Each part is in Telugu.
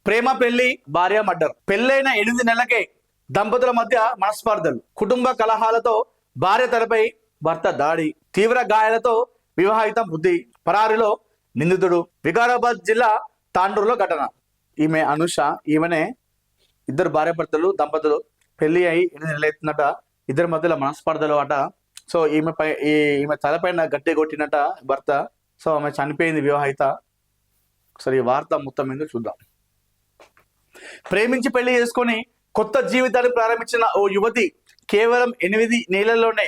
ప్రేమ పెళ్లి భార్య మర్డర్. పెళ్లైన 8 నెలలకే దంపతుల మధ్య మనస్పర్ధలు, కుటుంబ కలహాలతో భార్య తలపై భర్త దాడి, తీవ్ర గాయాలతో వివాహిత మృతి, పరారిలో నిందితుడు. వికారాబాద్ జిల్లా తాండూరులో ఘటన. ఈమె అనుష, ఈమెనే ఇద్దరు భార్యాభర్తలు దంపతులు పెళ్లి అయి 8 నెలలైతుందట. ఇద్దరి మధ్యలో మనస్పర్ధలు అట. సో ఈమె తలపైన గట్టి కొట్టినట భర్త. సో ఆమె చనిపోయింది వివాహిత. సరే, ఈ వార్త మొత్తం ఎందుకు చూద్దాం. ప్రేమించి పెళ్లి చేసుకొని కొత్త జీవితాన్ని ప్రారంభించిన ఓ యువతి కేవలం 8 నెలల్లోనే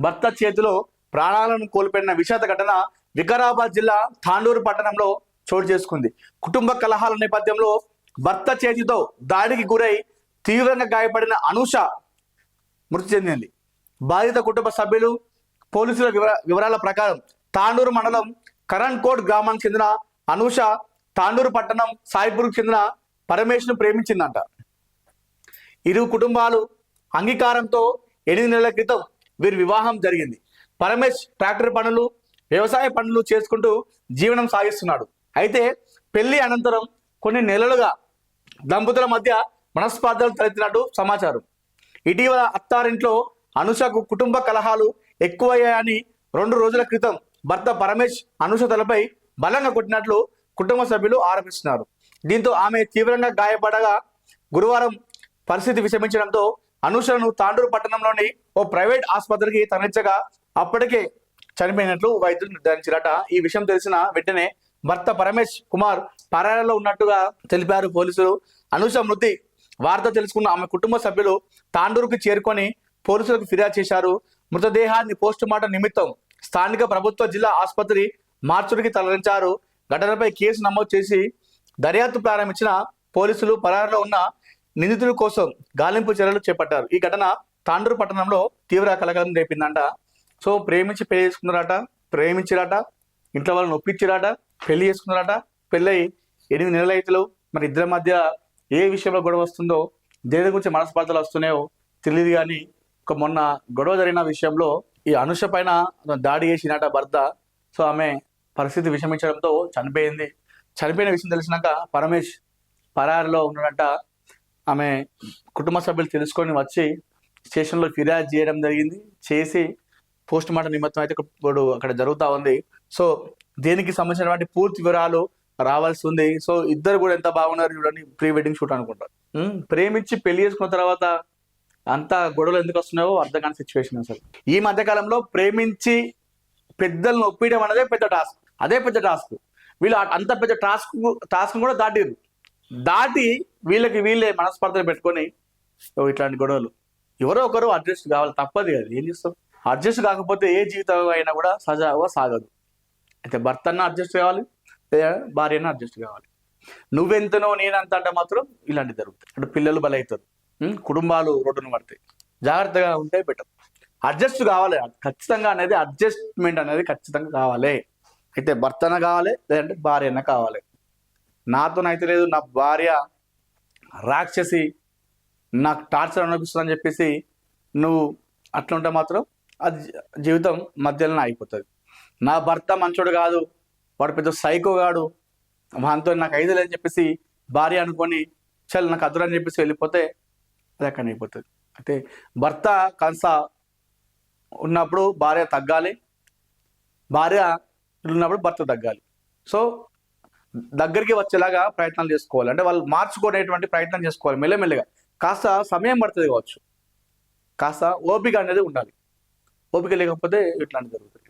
భర్త చేతిలో ప్రాణాలను కోల్పోయిన విషాద ఘటన వికారాబాద్ జిల్లా తాండూరు పట్టణంలో చోటు చేసుకుంది. కుటుంబ కలహాల నేపథ్యంలో భర్త చేతితో దాడికి గురై తీవ్రంగా గాయపడిన అనూష మృతి చెందింది. బాధిత కుటుంబ సభ్యులు పోలీసుల వివరాల ప్రకారం తాండూరు మండలం కరణ్ కోట్ గ్రామానికి చెందిన అనూష తాండూరు పట్టణం సాయిపూర్కు చెందిన పరమేష్ను ప్రేమించిందంట. ఇరు కుటుంబాలు అంగీకారంతో 8 నెలల క్రితం వీరి వివాహం జరిగింది. పరమేష్ ట్రాక్టర్ పనులు, వ్యవసాయ పనులు చేసుకుంటూ జీవనం సాగిస్తున్నాడు. అయితే పెళ్లి అనంతరం కొన్ని నెలలుగా దంపతుల మధ్య మనస్పర్ధలు తలెత్తినట్టు సమాచారం. ఇటీవల అత్తారింట్లో అనుషకు కుటుంబ కలహాలు ఎక్కువయ్యాయని 2 రోజుల క్రితం భర్త పరమేష్ అనుష తలపై బలంగా కొట్టినట్లు కుటుంబ సభ్యులు ఆరోపిస్తున్నారు. దీంతో ఆమె తీవ్రంగా గాయపడగా గురువారం పరిస్థితి విషమించడంతో అనూషను తాండూరు పట్టణంలోని ఓ ప్రైవేట్ ఆసుపత్రికి తరలించగా అప్పటికే చనిపోయినట్లు వైద్యులు నిర్ధారించారట. ఈ విషయం తెలిసిన వెంటనే భర్త పరమేష్ కుమార్ పరారీలో ఉన్నట్టుగా తెలిపారు పోలీసులు. అనూష మృతి వార్త తెలుసుకున్న ఆమె కుటుంబ సభ్యులు తాండూరుకు చేరుకొని పోలీసులకు ఫిర్యాదు చేశారు. మృతదేహాన్ని పోస్టుమార్టం నిమిత్తం స్థానిక ప్రభుత్వ జిల్లా ఆసుపత్రి మార్చురికి తరలించారు. ఘటనపై కేసు నమోదు చేసి దర్యాప్తు ప్రారంభించిన పోలీసులు పరారీలో ఉన్న నిందితుల కోసం గాలింపు చర్యలు చేపట్టారు. ఈ ఘటన తాండూరు పట్టణంలో తీవ్ర కలకలం రేపిందంట. సో ప్రేమించి పెళ్లి చేసుకున్నారట, ఇంట్లో వాళ్ళని ఒప్పించారట, పెళ్లి చేసుకున్నారట. పెళ్ళై 8 నెలలు అవుతలు. మరి ఇద్దరి మధ్య ఏ విషయంలో గొడవ వస్తుందో, దేని గురించి మనస్పర్ధలు వస్తున్నాయో తెలియదు. కానీ మొన్న గొడవ జరిగిన విషయంలో ఈ అనుష పైన దాడి చేసినట భర్త. సో ఆమె పరిస్థితి విషమించడంతో చనిపోయింది. చనిపోయిన విషయం తెలిసినాక పరమేష్ పరారిలో ఉన్నాడంట. ఆమె కుటుంబ సభ్యులు తెలుసుకొని వచ్చి స్టేషన్లో ఫిర్యాదు చేయడం జరిగింది. చేసి పోస్ట్ మార్టం నిమిత్తం అయితే ఇప్పుడు అక్కడ జరుగుతూ ఉంది. సో దీనికి సంబంధించినటువంటి పూర్తి వివరాలు రావాల్సి ఉంది. సో ఇద్దరు కూడా ఎంత బాగున్నారు చూడండి. ప్రీ వెడ్డింగ్ షూట్ అనుకుంటారు. ప్రేమించి పెళ్లి చేసుకున్న తర్వాత అంత గొడవలు ఎందుకు వస్తున్నాయో అర్థం కాని సిచ్యువేషన్ అసలు. ఈ మధ్యకాలంలో ప్రేమించి పెద్దలను ఒప్పించడం అనేది అదే పెద్ద టాస్క్. వీళ్ళు అంత పెద్ద టాస్క్ కూడా దాటి వీళ్ళే మనస్పర్ధలు పెట్టుకొని ఇట్లాంటి గొడవలు. ఎవరో ఒకరు అడ్జస్ట్ కావాలి, తప్పదు కదా. ఏం చేస్తాం? అడ్జస్ట్ కాకపోతే ఏ జీవితం అయినా కూడా సజావుగా సాగదు. అయితే భర్త అన్న అడ్జస్ట్ కావాలి, భార్య అన్న అడ్జస్ట్ కావాలి. నువ్వెంతనో నేనంత అంటే మాత్రం ఇలాంటివి జరుగుతాయి. అంటే పిల్లలు బలవుతారు, కుటుంబాలు రోడ్డును పడతాయి. జాగ్రత్తగా ఉంటే బెటర్. అడ్జస్ట్ కావాలి ఖచ్చితంగా, అనేది అడ్జస్ట్మెంట్ అనేది ఖచ్చితంగా కావాలి. అయితే భర్తన కావాలి, లేదంటే భార్య అన్న కావాలి. నాతోనైతే లేదు, నా భార్య రాక్షసి, నాకు టార్చర్ అనిపిస్తుందని చెప్పేసి నువ్వు అట్లా ఉంటే మాత్రం అది జీవితం మధ్యలోనే అయిపోతుంది. నా భర్త మంచోడు కాదు, వాడు పెద్ద సైకో గాడు, వానితో నాకు 5 లేదని చెప్పేసి భార్య అనుకొని చల్ నాకు అదురని చెప్పేసి వెళ్ళిపోతే అది అక్కడ అయిపోతుంది. అయితే భర్త కంస ఉన్నప్పుడు భార్య తగ్గాలి, భార్య ఉన్నప్పుడు భర్త తగ్గాలి. సో దగ్గరికి వచ్చేలాగా ప్రయత్నాలు చేసుకోవాలి. అంటే వాళ్ళు మార్చుకునేటువంటి ప్రయత్నం చేసుకోవాలి మెల్లమెల్లగా. కాస్త సమయం పడుతుంది కావచ్చు, కాస్త ఓపిక అనేది ఉండాలి. ఓపిక లేకపోతే ఇట్లాంటివి జరుగుతుంది.